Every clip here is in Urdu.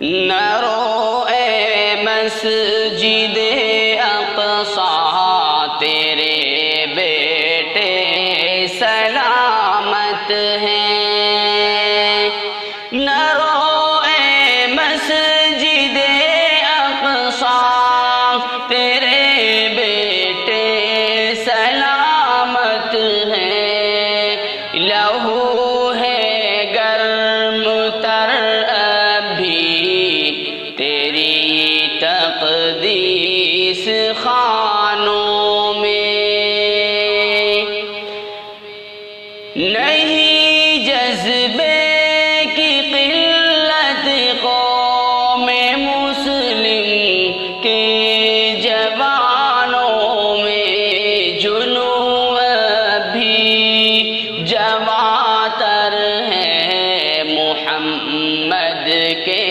نہ رو اے مسجد اقصی تیرے بیٹے سلامت ہیں، نہ رو اے مسجد اقصی تیرے بیٹے سلامت ہیں، لہو ہے گرم تر اب بھی تیری تقدیس خانوں میں، نہیں جذبے کی قلت قوم مسلم کے جوانوں میں، جنوں بھی جواں تر ہے محمد کے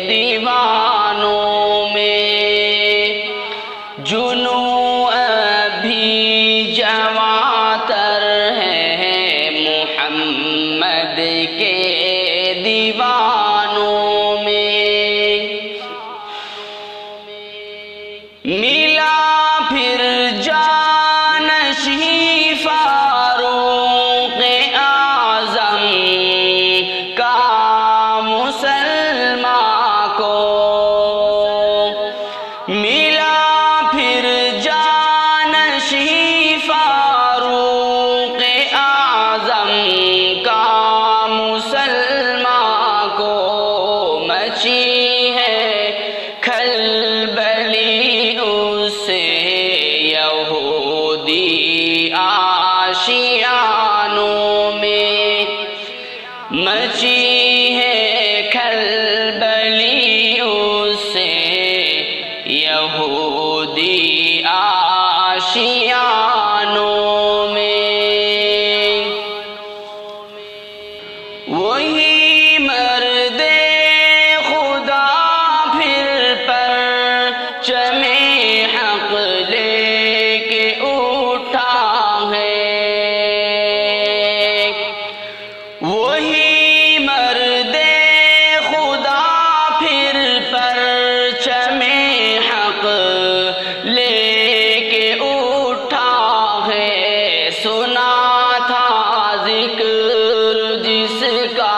دیوانوں میں، جنوں بھی جواں تر ہے محمد کے دیوانوں میں، ملا پھر جانشیں فاروق اعظم کا مسلمان کو، ملا پھر جانشیں فاروق اعظم کا مسلمان کو، مچی ہے کھلبلی اس سے یہودی آشیانوں میں، مچی ہے کھلبلی اس سے یہودی آشیانوں میں، وہی مرد خدا پھر پرچم حق لے کے اٹھا ہے، وہی مرد خدا پھر پرچم حق لے کے اٹھا ہے، سنا تھا ذکر جس کا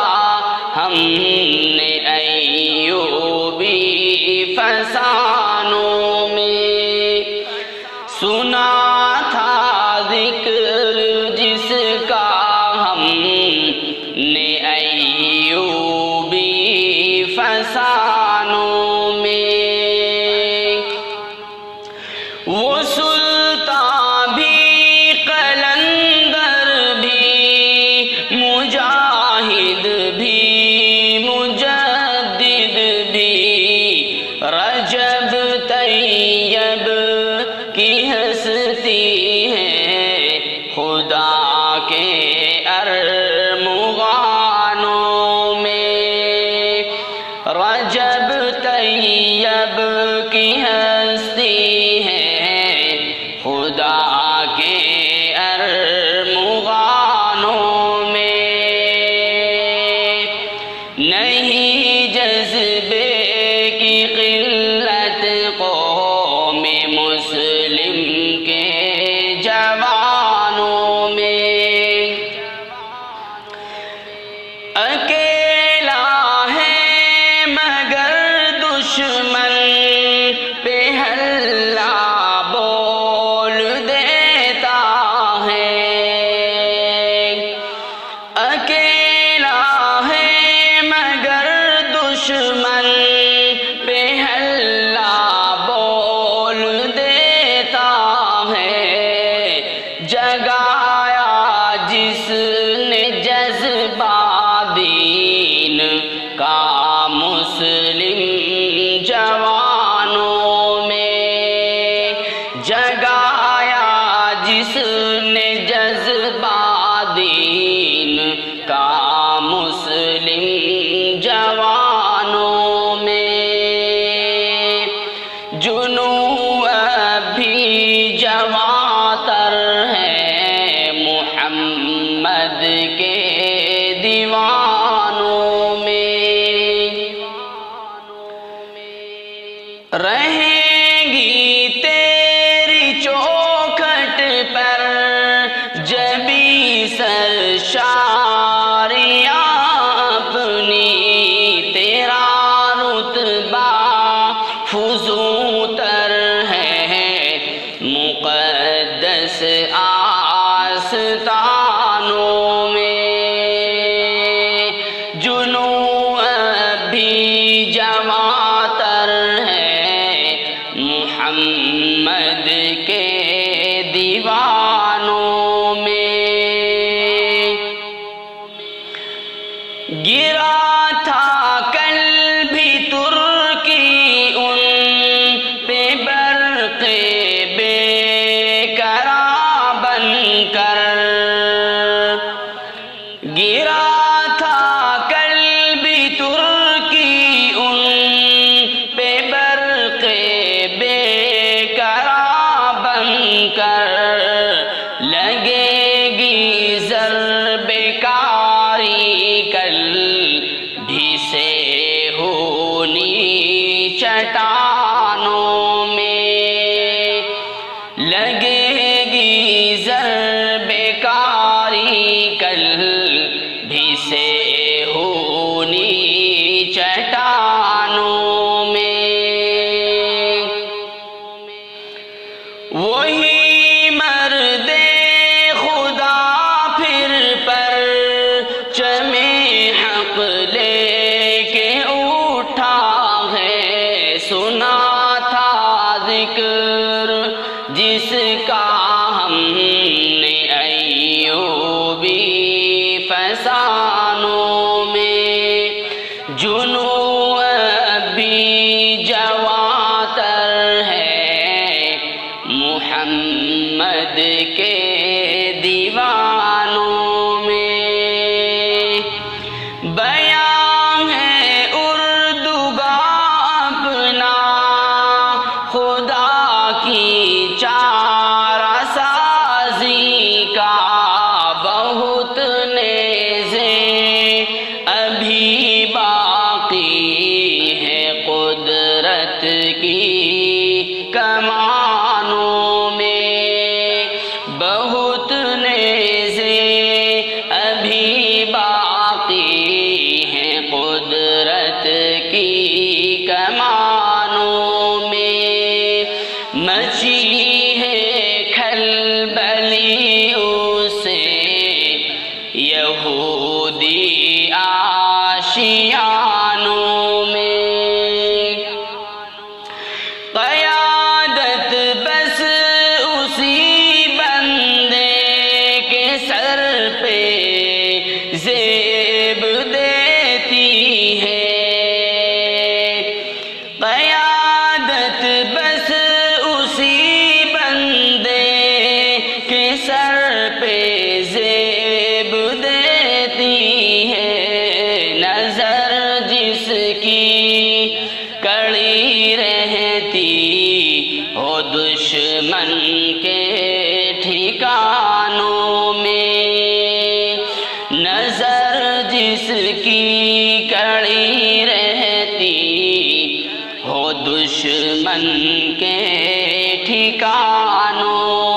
ہم نے ایوبی فسانوں میں، سنا تھا ذکر جس کا ہم نے ایوبی فسانوں میں، وہ سلطان بھی قلندر بھی مجاہد بھی مجدد بھی، رجب طیب کی ہستی ہے خدا کے ارمغانوں میں، رجب طیب کی ہستی ہے خدا کے ارمغانوں میں، نہیں جذبے کی قلت قوم مسلم کے جوانوں میں، اکیلا ہے مگر دشمن پہ ہلہ بول دیتا ہے، اکیلا ہے مگر دشمن پہ ہلہ بول دیتا ہے، جگایا جس نے جذبہ دین کا مسلم جوان رہیں گی تیری چوکھٹ پر جبھی سرشاریاں اپنی، تیرا رتبہ فزوں تر ہے مقدس آستانوں میں، جنوں اب بھی جواں تر ہے محمد کے دیوانوں میں۔ گرا تھا کل بھی ترکی ان پہ برق بے قرار بن کر، گرا تھا کل بھی ترکی ان پہ برق بے قرار بن کر، لگے گی ضرب کاری کل بھی سے ہونی چٹانوں میں، لگے گی ضرب کاری کل بھی سے ہونی چٹانوں میں۔ وہی مرد خدا پھر پر چمے حق لے کے اٹھا ہے، سنا تھا ذکر جس کا ہم نے ایوبی فسانوں میں، جنوں اب بھی جواں تر ہے محمد کے دیوانوں میں۔ بیان ہے اردوگاہ اپنا خدا کی چارہ سازی کا، بہت نیزیں ابھی باقی ہے قدرت کی کمانوں میں، بہت نیزیں ابھی باقی ہیں قدرت کی کمانوں میں، مچی ہے کھلبلی اسے یہودی آشیانوں میں، قیادت بس اسی بندے کے سر پہ زیب دیتی ہے، قیادت بس اسی بندے کے سر پہ زیب دیتی ہے، نظر جس کی کڑی رہتی ہو دشمن کے ٹھکانوں میں، نظر جس کی کڑی رہتی ہو دشمن کے ٹھکانوں